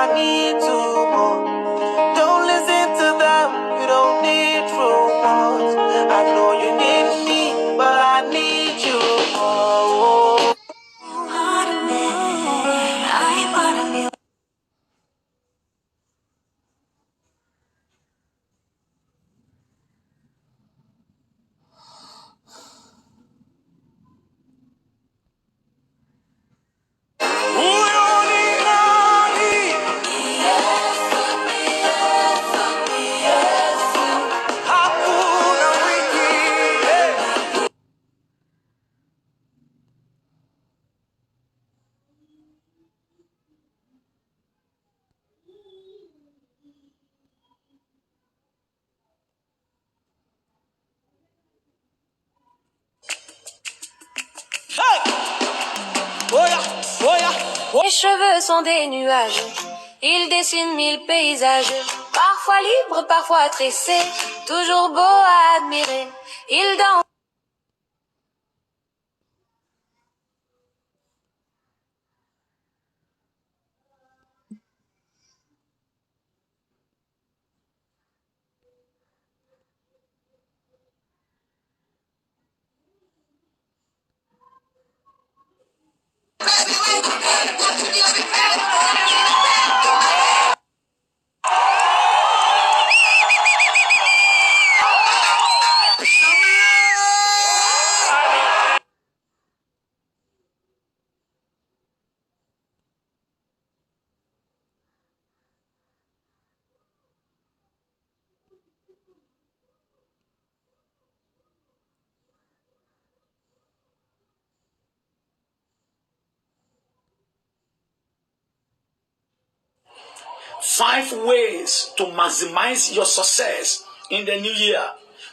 I need to more. Don't listen to them, you don't need rumors. I know you need me, but I need you more. Part of me, I ain't part of me. Mes cheveux sont des nuages, ils dessinent mille paysages, parfois libres, parfois tressés, toujours beaux à admirer. Ils dansent. Five ways to maximize your success in the new year.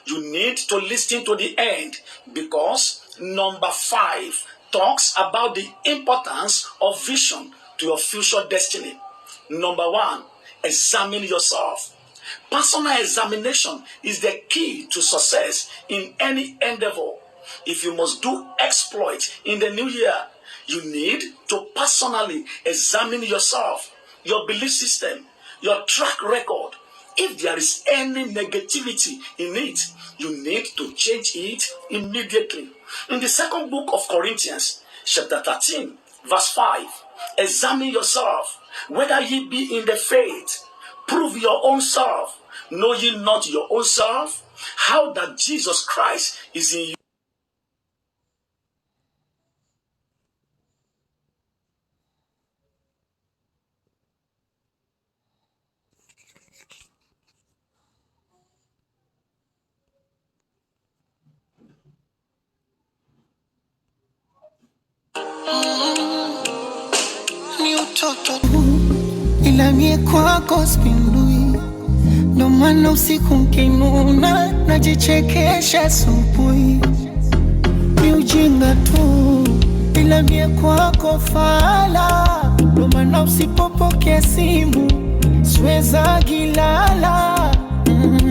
You need to listen to the end because number 5 talks about the importance of vision to your future destiny. Number 1, examine yourself. Personal examination is the key to success in any endeavor. If you must do exploit in the new year, you need to personally examine yourself, your belief system, your track record. If there is any negativity in it, you need to change it immediately. In the second book of Corinthians, chapter 13, verse 5, examine yourself, whether ye be in the faith. Prove your own self. Know ye not your own self? How that Jesus Christ is in you. Ni utoto ila mie kwako spindui, ndo maana usiku nkinuna najichekesha asubuhi. Ni ujinga tu ila mie kwako fala, ndo maana usipopokea simu siweza gilala.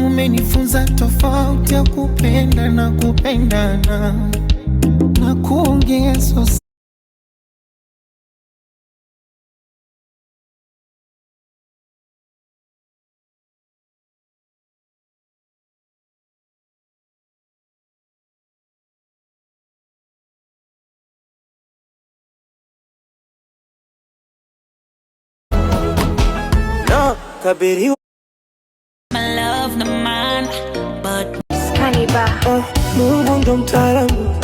Umenifunza tofauti ya kupenda na kupendana na kuongeza. Kabiri my love no man but Kaniba. Mungu ndo mtaalamu.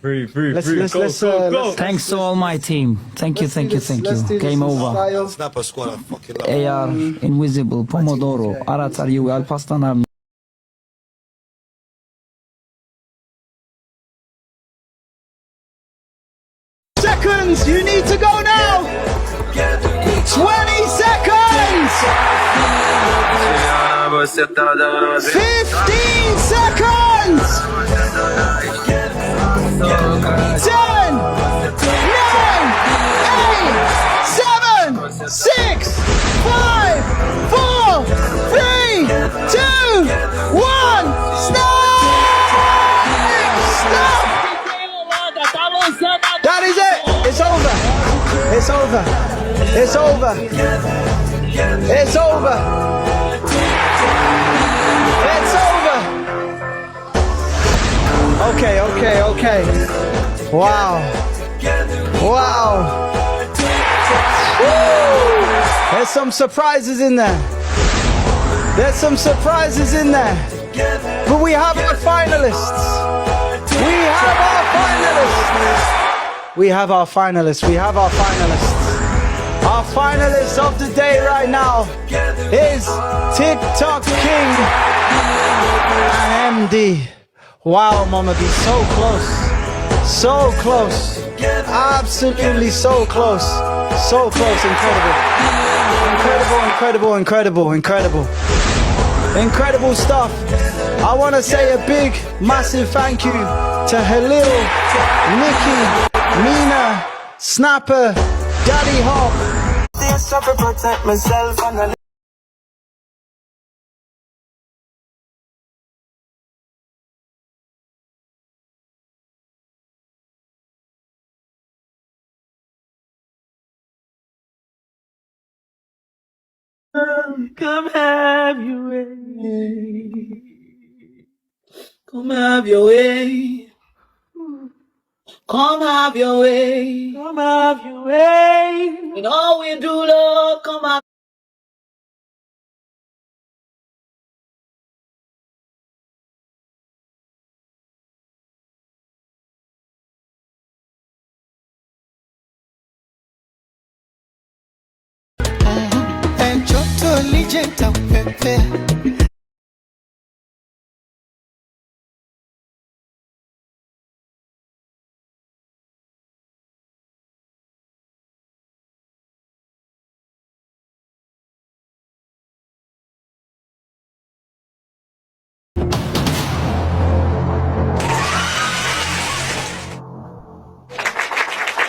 Go. Thanks to all my team. Thank you. Game over. Snapper squad, I fucking love AR, Invisible, Pomodoro, Aratar you, Alpastan. Seconds, you need to go now. 20 seconds. 15 seconds. 10, 9, 8, 7, 6, 5, 4, 3, 2, 1. Stop! Stop! That is it. It's over. over. It's over. It's over. It's over. Okay. Wow. Woo. There's some surprises in there. But we have our finalists. Our finalists of the day right now is TikTok King and MD. Wow, Mama B, so close. Absolutely so close. Incredible stuff. I want to say a big, massive thank you to Halil, Nikki, Mina, Snapper, Daddy Hop. Protect myself and Come have your way. Come have your way. In all we do, Lord, come have. joto lijeta upepe.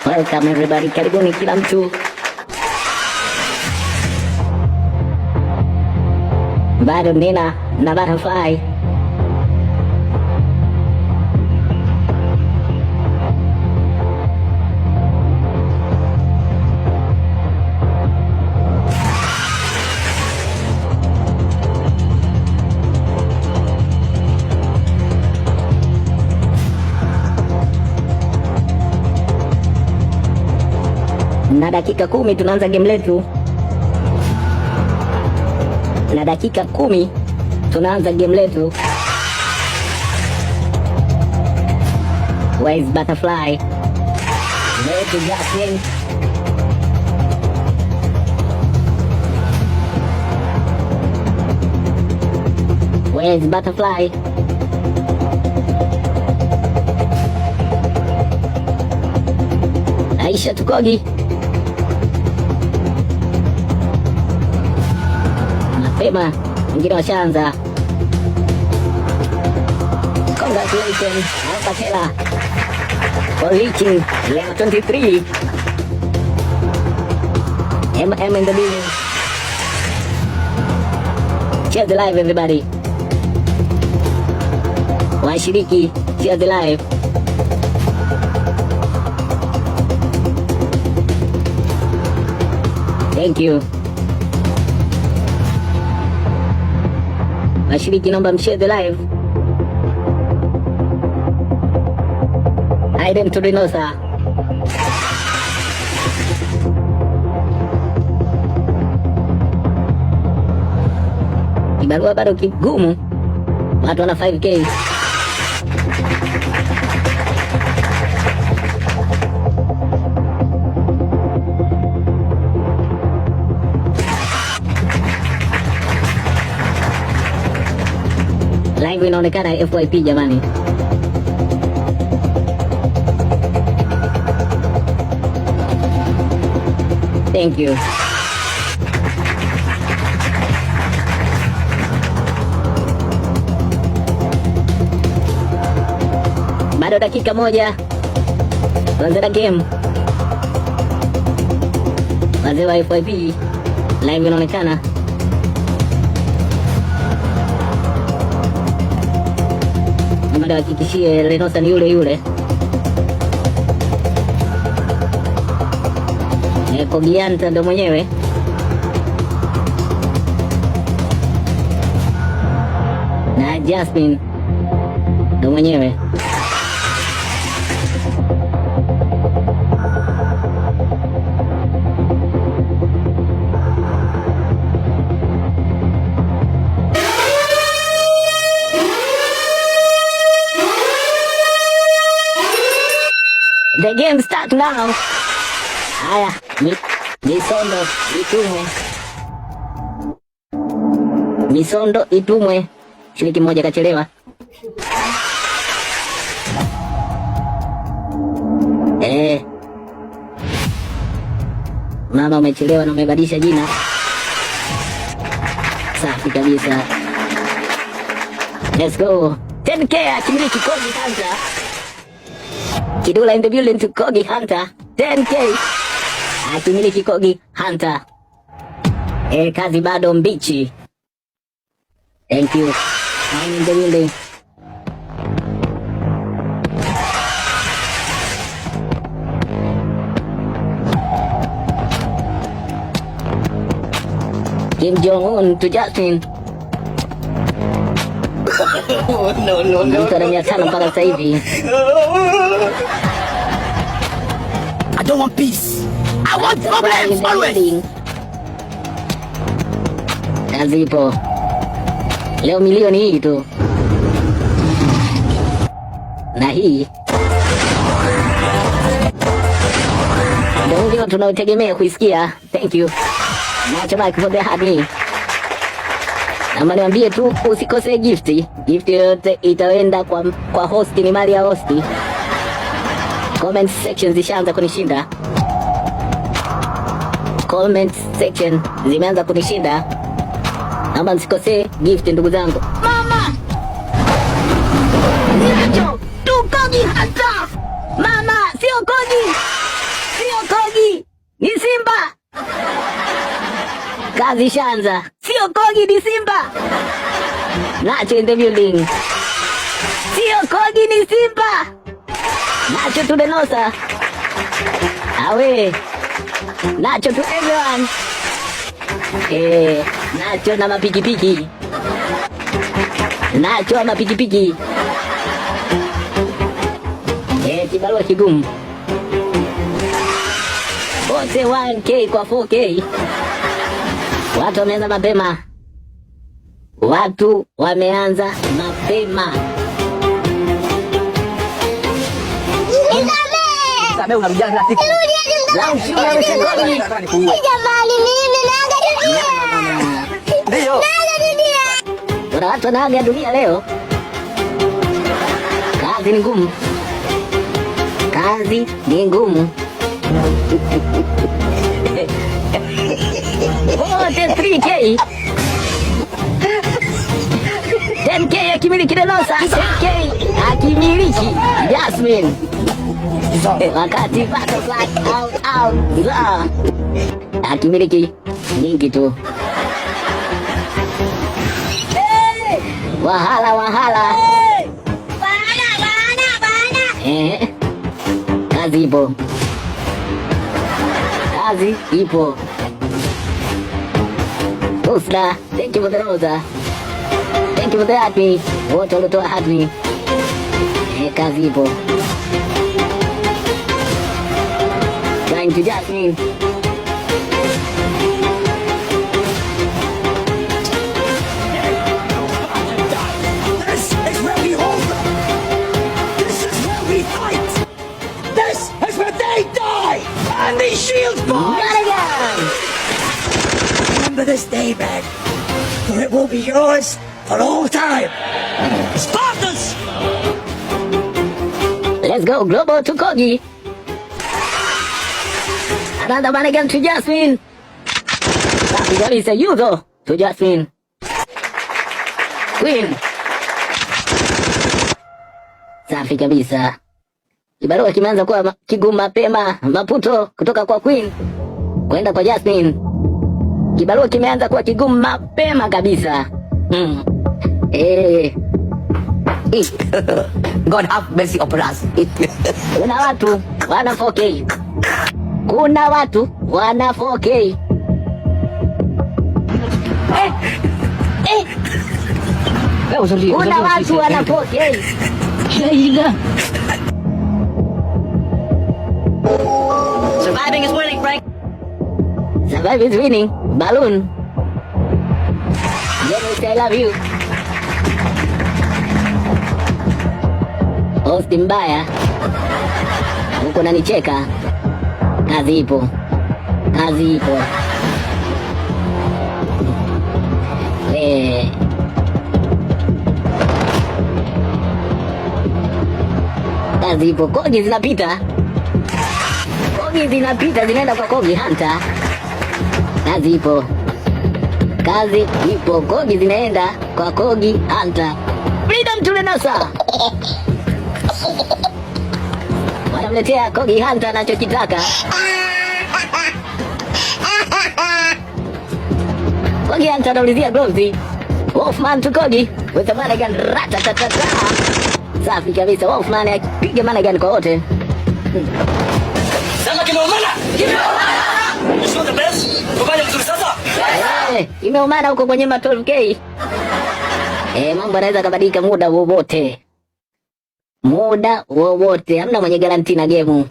Welcome everybody, karibuni kila mtu. Bado Nina na Butterfly. Na dakika 10 tunaanza game letu. Where is Butterfly? Where to Justin? Where is Butterfly? Aisha Tukogi. Mapema, wengine washaanza. Congratulations, Alpha Kela, for reaching level 23. MM in the building. Share the live, everybody. Washiriki, share the live. Thank you. Washiriki, naomba mshare the live. Aiden Turinosa. Kibarua bado kigumu. Watu wana 5K. Live inaonekana FYP jamani. Thank you. Bado dakika moja tuanze na game. Wazee wa FYP live inaonekana. Bado hakikishie Renosa ni yule. Kogianta ndo mwenyewe. Na Jasmine ndo mwenyewe. The game start now. Haya, Misondo itumwe. Misondo itumwe. Shiriki mmoja kachelewa. Mama umechelewa na umebadilisha jina. Safi kabisa. Let's go. 10K akimiliki Kogi Hunter. Kidula in the building to Kogi Hunter. 10K akimiliki Kogi Hunter. Kazi bado mbichi. Thank you. I'm in the building. Kim Jong-un to Justin. No. Mtu ana 500 mpaka sasa hivi. I don't want peace. I want problems always. Kazi ipo. Leo milioni hii tu. Na hii ndio tunaotegemea kuisikia. Thank you. Much like for the hard. Na niambie tu usikose gifti. Gifti yote itaenda kwa host, ni mali ya host. Comment section zishaanza kunishinda. Comment section zimeanza kunishinda. Naomba msikose gift ndugu zangu. Mama! Ninacho! Tu Kogi Hunter! Mama! Sio Kogi! Sio Kogi! Ni Simba! Kazi shanza! Sio Kogi, ni Simba! Nacho in the building! Sio Kogi, ni Simba! Nacho to the nosa! Awe! Nacho to everyone! Nacho na mapikipiki. Nacho na mapikipiki. Kibarua kigumu. Wote 1K kwa 4K. Watu wameanza mapema. Watu wameanza mapema. Sasa unarudia kila siku. Jamani mimi naaga dunia. Ndio. Kuna watu wanaaga dunia leo. Kazi ni ngumu. Kazi ni ngumu. Wote 3K. 10K akimiliki Denosa. 10K akimiliki Jasmine. Wakati butterfly out. Akimiliki nyingi tu. Wahala. Kazi ipo. Kazi ipo. Usla, thank you for the rosa. Thank you for the happy. Wote walitoa happy. Kazi ipo. Trying to Jasmine. This is where we hold them. This is where we fight. This is where they die. And these shields fall. Remember this day, man. For it will be yours for all time. Spartans! Let's go, Global to Kogi. Another one again to Jasmine. That is a Yuzo to Jasmine. Queen. Safi kabisa. Kibarua kimeanza kuwa kigumu mapema. Maputo kutoka kwa Queen kwenda kwa Jasmine. Kibarua kimeanza kuwa kigumu mapema kabisa. God have mercy upon us. Kuna watu wana 4K. Kuna watu wana 4K. Kuna watu wana 4K. Surviving is winning, Frank. Survive is winning. Balloon. Let me say I love you. Hosti mbaya. Huko nanicheka. Kazi ipo. Kazi ipo. Kazi ipo. Kogi zinapita. Kogi zinapita zinaenda kwa Kogi Hunter. Kazi ipo. Kazi ipo. Kogi zinaenda kwa Kogi Hunter. Freedom to Renosa. Wanamletea Kogi Hunter anachokitaka. Kogi Hunter anaulizia gloves. Wolfman to Kogi with the Managan ratatatata. Safi kabisa. Wolfman akipiga Managan kwa wote. Sasa kimeumana. You saw the best. Kufanya vizuri sasa. Imeumana huko kwenye 12K. Mambo yanaweza kubadilika muda wowote. Muda wowote. Hamna mwenye guarantee na game.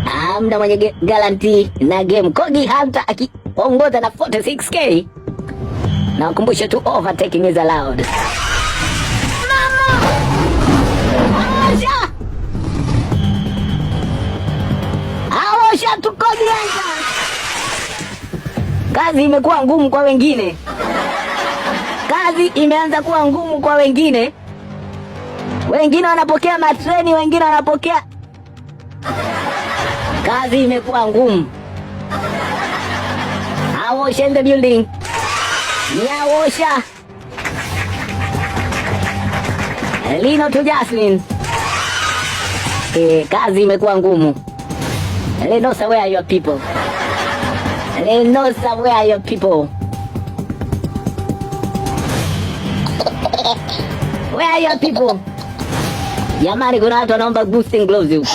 Hamna mwenye guarantee na game. Kogi Hunter akiongoza na 46K. Na wakumbushe tu overtaking is allowed. Awosha tu Kogi Hunter. Kazi imekuwa ngumu kwa wengine. Kazi imeanza kuwa ngumu kwa wengine. Wengine wanapokea matreni, wengine wanapokea. Kazi imekuwa ngumu. Awosha in the building. Awosha. Lino to Jasmine. Kazi imekuwa ngumu. Renosa, where are your people? Renosa, where are your people? Where are your people? Jamani, kuna watu wanaomba boosting gloves huko.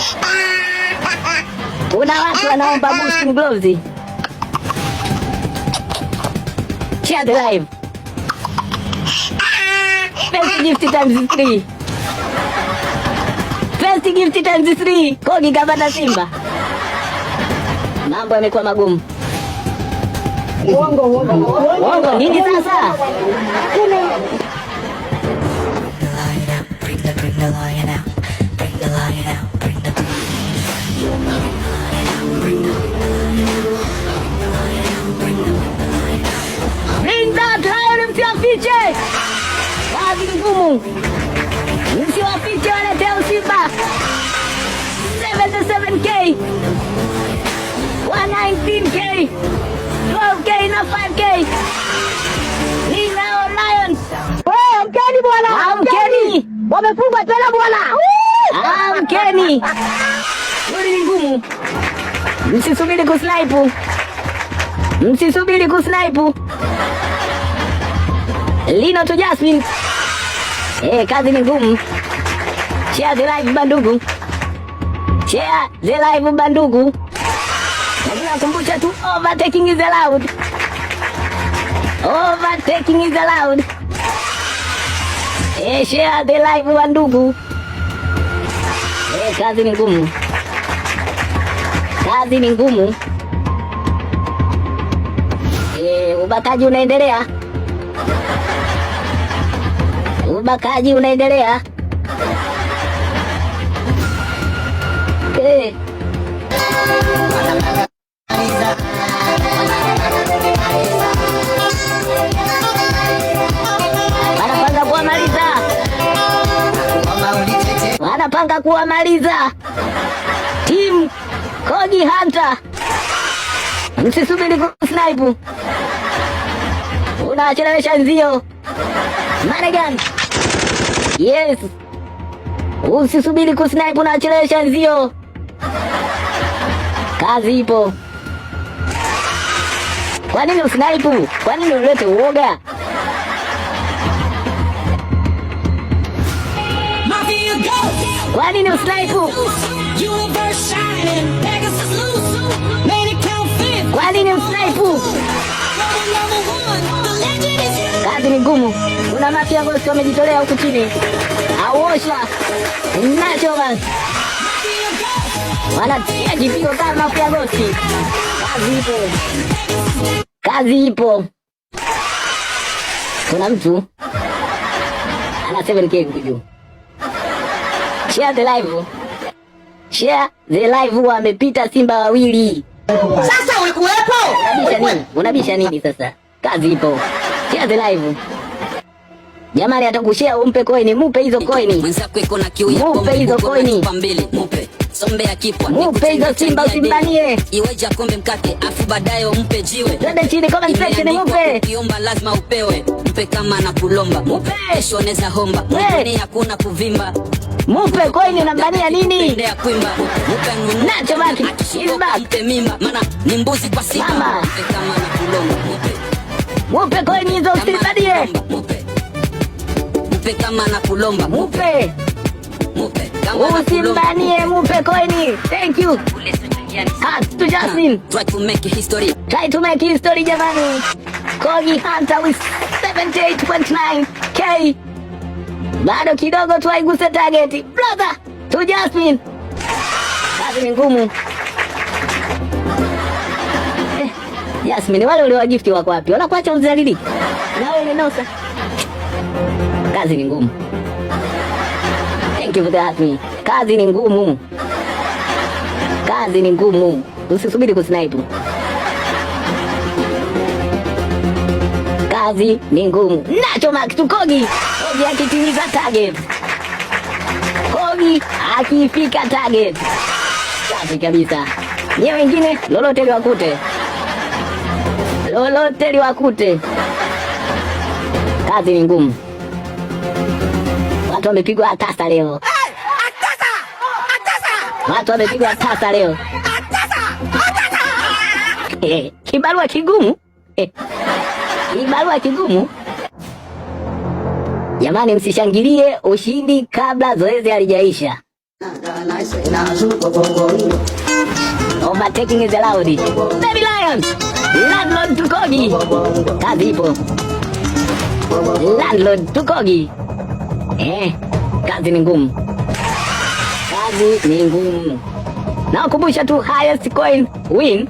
Kuna watu wanaomba boosting gloves. Share the live. First gift times 3. First gift times 3. Kogi kapata Simba. Mambo yamekuwa magumu. Uongo nini sasa? Bring the lion out. Bring the lion out. Bring the Bring that lion, msiwafiche. Kazi ngumu. Msiwafiche waletea Simba. 77K. 119K. 12K na 5K. Linao Lions. Amkeni bwana. Amkeni. Wamefungwa tena bwana. Amkeni. Hili ni ngumu. Msisubiri kusnipe. Msisubiri kusnipe. Lino to Jasmine. Kazi ni ngumu. Share the live bandugu. Share the live bandugu. Nakumbusha tu overtaking is allowed. Overtaking is allowed. Share the live bandugu. Kazi ni ngumu. Kazi ni ngumu. Ubakaji unaendelea. Ubakaji unaendelea. Wanapanga kuwamaliza. Wanapanga kuwamaliza. Team Kogi Hunter. Msisubiri kusnipe. Unachelewesha nzio. Managan. Yes. Usisubiri kusnipe, unachelewesha nzio. Kazi ipo. Kwa nini usnipe? Kwa nini ulete uoga? Kwa nini usnipe? Kwa nini usnipe? Kazi ni ngumu. Kuna Mafia Ghost wamejitolea huku chini. Aosha. Nacho basi. Wanatia kipigo kama Mafia Ghost. Kazi ipo. Kazi ipo. Kuna mtu ana 7K huku juu. Share the live. Share the live, wamepita simba wawili. Sasa ulikuwepo? Unabisha nini? Unabisha nini sasa? Kazi ipo. Share the live. Jamani, atakushare umpe coin, mupe hizo coin. Mwenzako iko na kiu ya mupe hizo coin. Mupe. Sombe ya kipwa. Mupe hizo simba usimbanie. Iweja kombe mkate afu baadaye umpe jiwe. Twende chini comment section mupe. Ukiomba lazima upewe. Mpe kama na kulomba. Mupe. Kesho neza homba. Mwingine hakuna kuvimba. Mupe coin unambania nini? Ndio kuimba. Mupe nunu. Nacho baki. Imba. Mpe mimba. Maana ni mbuzi kwa simba. Mpe kama na kulomba. Mupe coin hizo usimbanie. Mupe kama na kulomba. Mupe. Mupe kama na kulomba. Usimbanie, mupe coin. Thank you. Cut to Jasmine. Try to make history. Try to make history jamani. Kogi Hunter with 78.9k. Bado kidogo tu aiguse target. Brother to Jasmine. Kazi ni ngumu. Jasmine, wale ule gift wako wapi? Wanakuacha uzalili. Na wewe Nosa. Kazi ni ngumu. Thank you for that me. Kazi ni ngumu. Kazi ni ngumu. Usisubiri kusnipe. Kazi ni ngumu. Nacho Max to Kogi. Kogi akitimiza target. Kogi akifika target. Safi kabisa. Nye wengine lolote liwakute. Lolote liwakute. Kazi ni ngumu. Watu wamepigwa atasa leo. Watu wamepigwa atasa leo. Kibarua kigumu. Kibarua kigumu. Jamani, msishangilie ushindi kabla zoezi halijaisha. Overtaking is allowed. Baby Lion. Landlord to Kogi. Kazi ipo. Landlord to Kogi. Kazi ni ngumu. Kazi ni ngumu. Na ukumbusha tu highest coin win.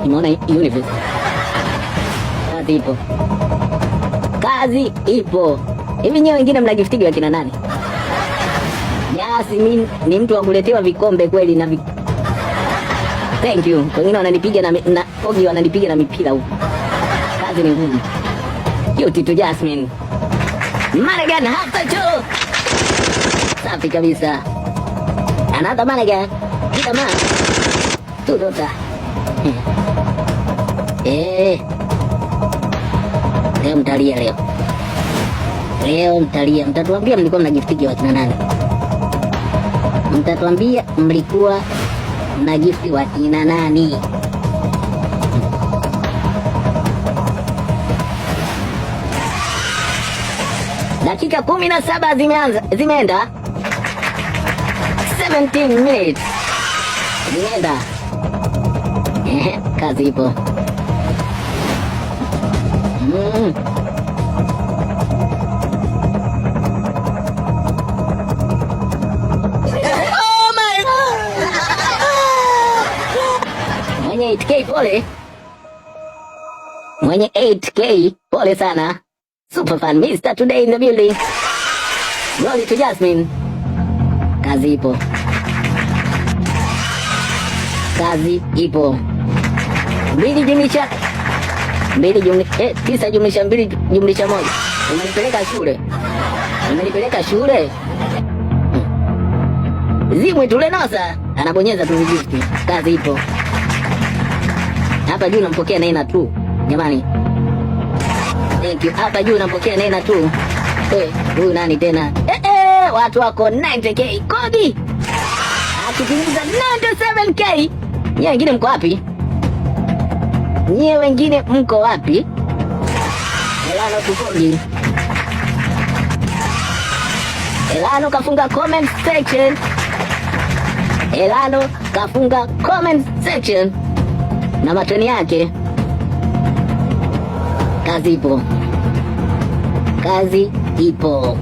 Tumeona universe. Kazi ipo. Kazi ipo. Hivi nyewe wengine mnagiftiga wakina nani? Jasmine ni mtu wa kuletewa vikombe kweli na Thank you. Wengine wananipiga na Kogi wananipiga na mipira huko. Kazi ni ngumu. Cute to Jasmine. Managan hata cho. Safi kabisa. Another Managan. Kita ma. Tu dota. Leo mtalia leo. Leo mtalia. Mtatuambia mlikuwa mnagiftiga wakina nani? Mtatuambia mlikuwa mnagifti wakina nani? Dakika 17 zimeenda. 17 minutes. Zimeenda. Kazi ipo. Oh my God! Mwenye 8K pole. Mwenye 8K pole sana. Super fan Mr. Today in the building. Glory to Jasmine. Kazi ipo. Kazi ipo. 9 jumlisha 2 jumlisha 1. Umenipeleka shule. Umenipeleka shule. Zimwi tule Nosa. Anabonyeza tu gift. Kazi ipo. Hapa juu nampokea Nena tu. Jamani. Thank you. Hapa juu nampokea Nena tu. Huyu nani tena? Watu wako 90k. Kogi akitimiza 97k. Nyie wengine mko wapi? Nyie wengine mko wapi? Elano tu Kogi. Elano kafunga comment section. Elano kafunga comment section na matoni yake. Kazi ipo. Kazi ipo.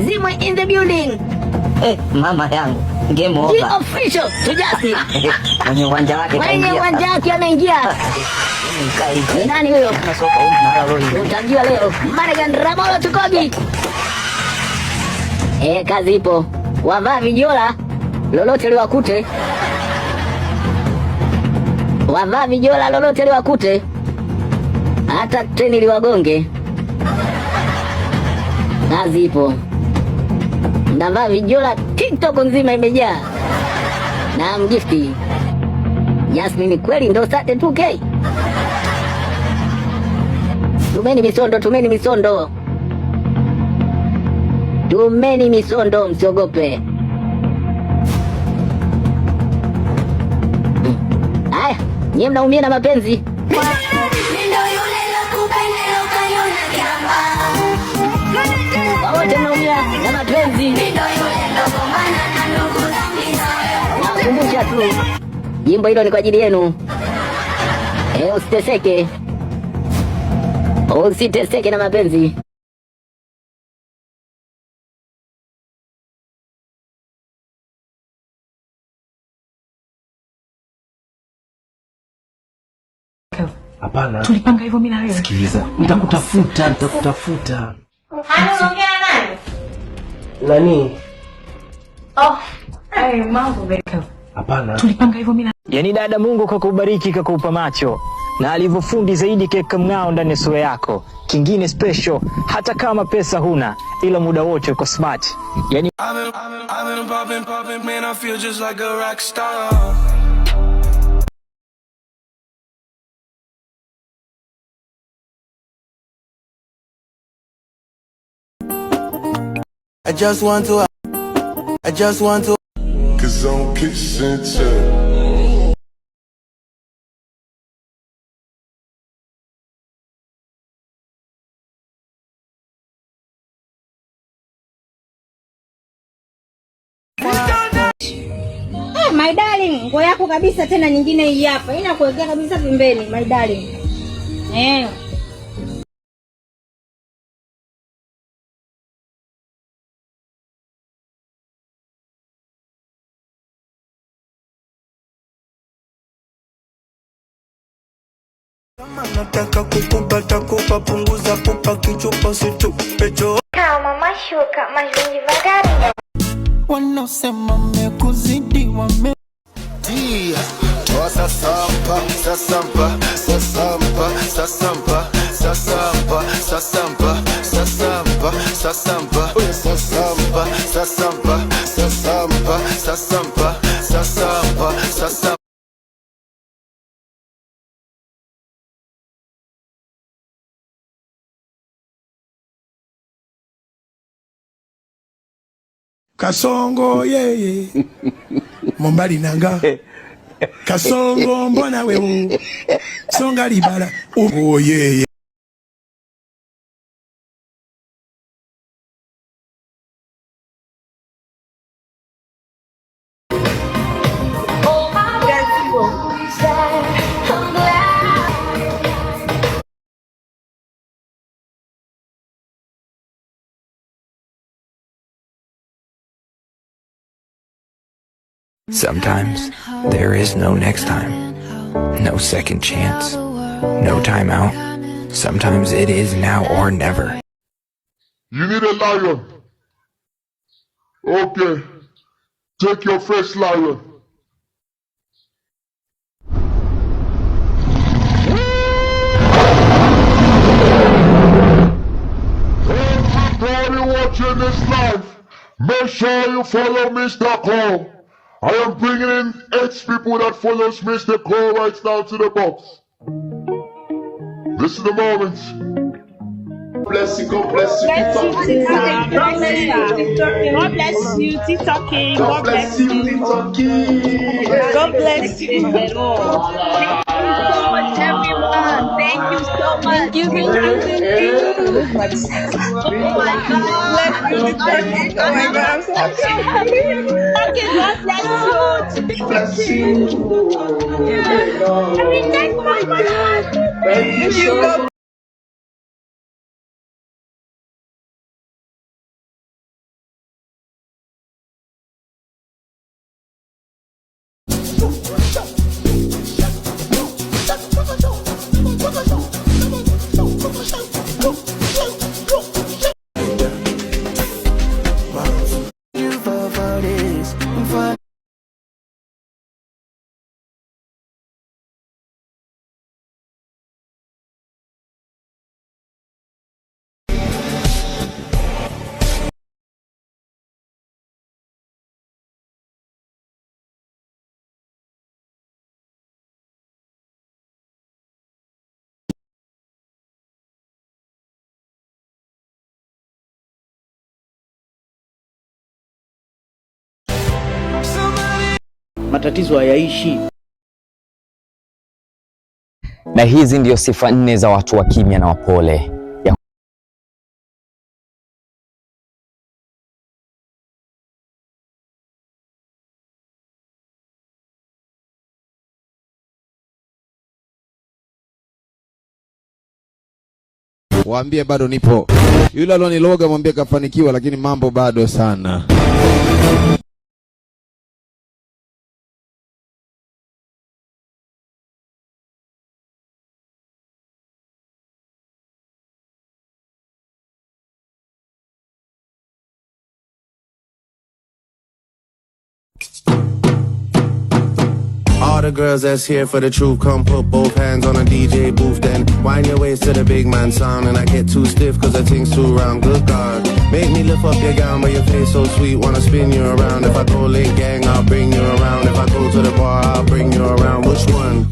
Zimwe in the building. Mama yangu. Game over. The official Tujasi. Mwenye uwanja wake kaingia. Mwenye uwanja wake ameingia. Ni nani huyo? Utajua leo. Managan Ramolo Tukogi. Kazi ipo. Wavaa vijola lolote liwakute. Wavaa vijola lolote liwakute. Hata treni liwagonge. Kazi ipo. Ndavaa vijola TikTok nzima imejaa. Na mgifti Yasmini kweli ndo sate 2K. Tumeni misondo, tumeni misondo. Tumeni misondo, msiogope. Haya, nyie mnaumia na mapenzi. Wote mnaumia na mapenzi. Nakumbusha tu, jimbo hilo ni kwa ajili yenu. Usiteseke. Usiteseke na mapenzi. Hapana. Tulipanga hivyo mimi na wewe. Sikiliza, nitakutafuta. Anaongea na nani? Nani? Mambo vipi? Hapana. Tulipanga hivyo mimi na. Yaani dada, Mungu kakubariki kakupa macho na alivyofundi zaidi keka mng'ao ndani ya sura yako. Kingine special, hata kama pesa huna ila muda wote uko smart. Yaani I've been popping, man, I feel just like a rock star. I just want to 'cause I'm kissing too. My darling, nguo yako kabisa tena nyingine hii hapa. Inakuwekea kabisa pembeni, my darling. Kama nataka kukupata kupa punguza kupa kichupa situpe cho. Calma, machuca, mas vem devagarinho. Wanaosema mekuzidi wame Tia, toa sasampa, sasampa, sasampa, sasampa, sasampa, sasampa, sasampa, sasampa, sasampa, sasampa, sasampa, sasampa, sasampa, sasampa. Kasongo yeye Mombali nanga Kasongo mbona wewe Songa libala oh yeye Sometimes there is no next time, no second chance, no time out. Sometimes it is now or never. You need a lion. Okay. Take your first lion. Everybody watching this live, make sure you follow Mr. Cole. I am bringing in 8 people that follows Mr. Cole right now to the box. This is the moment. Bless you, God bless you, TikTok King. God bless you, TikTok King. God bless you, TikTok King. God bless you. so much, everyone. Thank you so much. Thank you. Oh my God. Bless you, TikTok. Oh my God, I'm so happy. Okay, God bless you. Bless you. I mean, thank my God. Thank you so much. Matatizo hayaishi. Na hizi ndio sifa 4 za watu wa kimya na wapole. Waambie bado nipo. Yule aloniloga mwambie kafanikiwa, lakini mambo bado sana. All the girls that's here for the truth, come put both hands on a DJ booth, then wind your waist to the big man sound. And I get too stiff cause the thing's too round. Good God, make me lift up your gown, but your face so sweet, wanna spin you around. If I go late gang, I'll bring you around. If I go to the bar, I'll bring you around. Which one?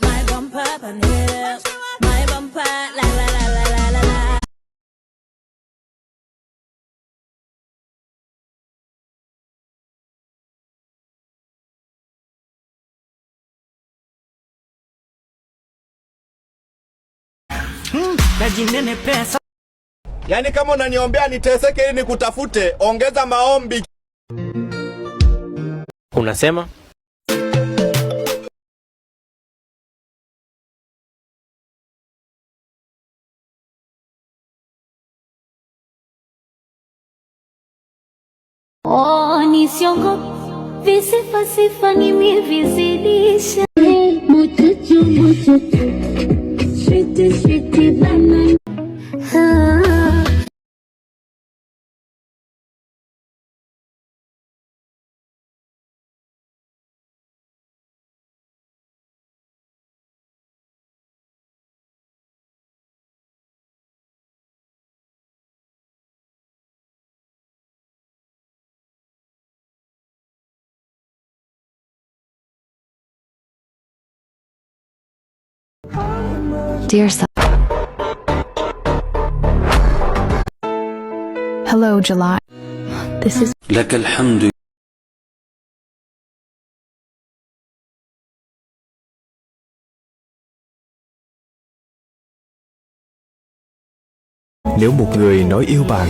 My bumper, Vanilla. My bumper, la la la la la la la. Yani kama unaniombea niteseke ili nikutafute, ongeza maombi. Unasema? Oh, nisiongope, visifa sifa nimevizidisha. Mututu, mututu, shwiti, shwiti, bana. Dear son. Hello, July. This is لك الحمد. Nếu một người nói yêu bạn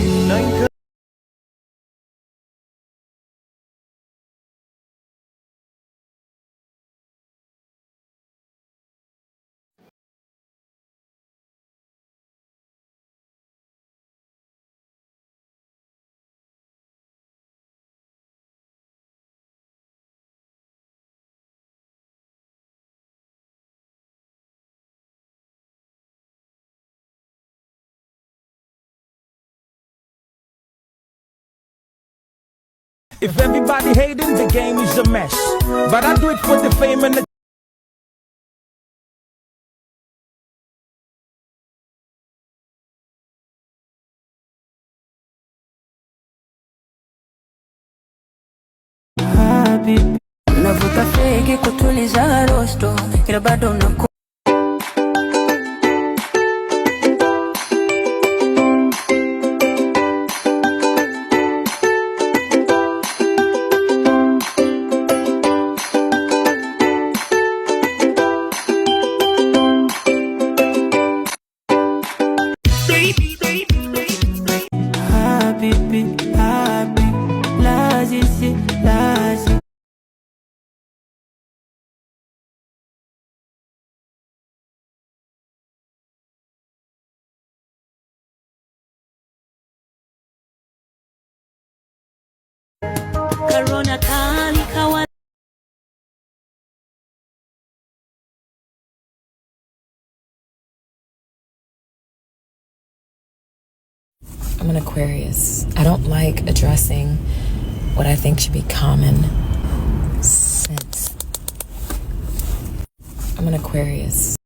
If everybody hating, the game is a mess. But I do it for the fame and the habibi. Unavuta fegi kutuliza rosto, ila bado unako Corona kali kawa. I'm an Aquarius. I don't like addressing what I think should be common sense. I'm an Aquarius.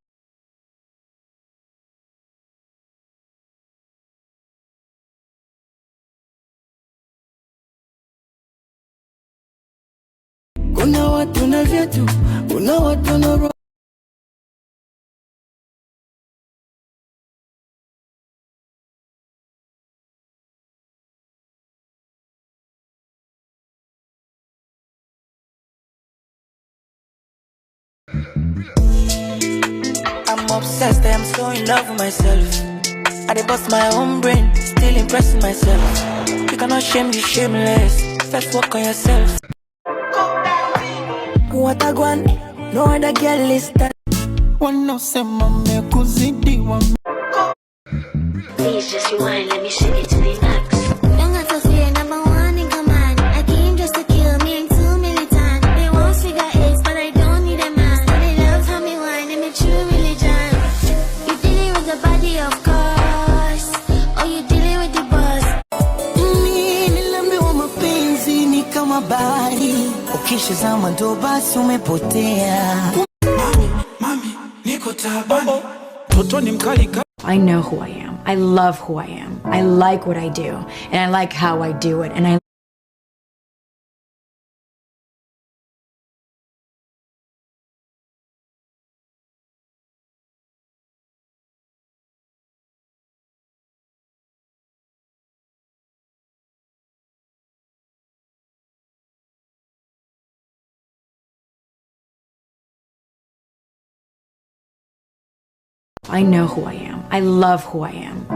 Kuna watu na viatu, kuna watu na roho. I'm obsessed, I'm so in love with myself. I dey bust my own brain, still impressing myself. You cannot shame the shameless, first work on yourself. What I want, no other girl is that. Wanasema mekuzidi wa. Please just rewind, let me shake it to the max. Don't have to fear, number one in command. I came just to kill me and 2 militant. They won't figure eight, but I don't need a man. They love how me wine and me true religion. You dealing with the body, of course, or you dealing with the boss. Niliambiwa mapenzi ni kama bahari, ukishazama ndo basi umepotea. I know who I am. I love who I am. I like what I do, and I like how I do it, and I know who I am. I love who I am.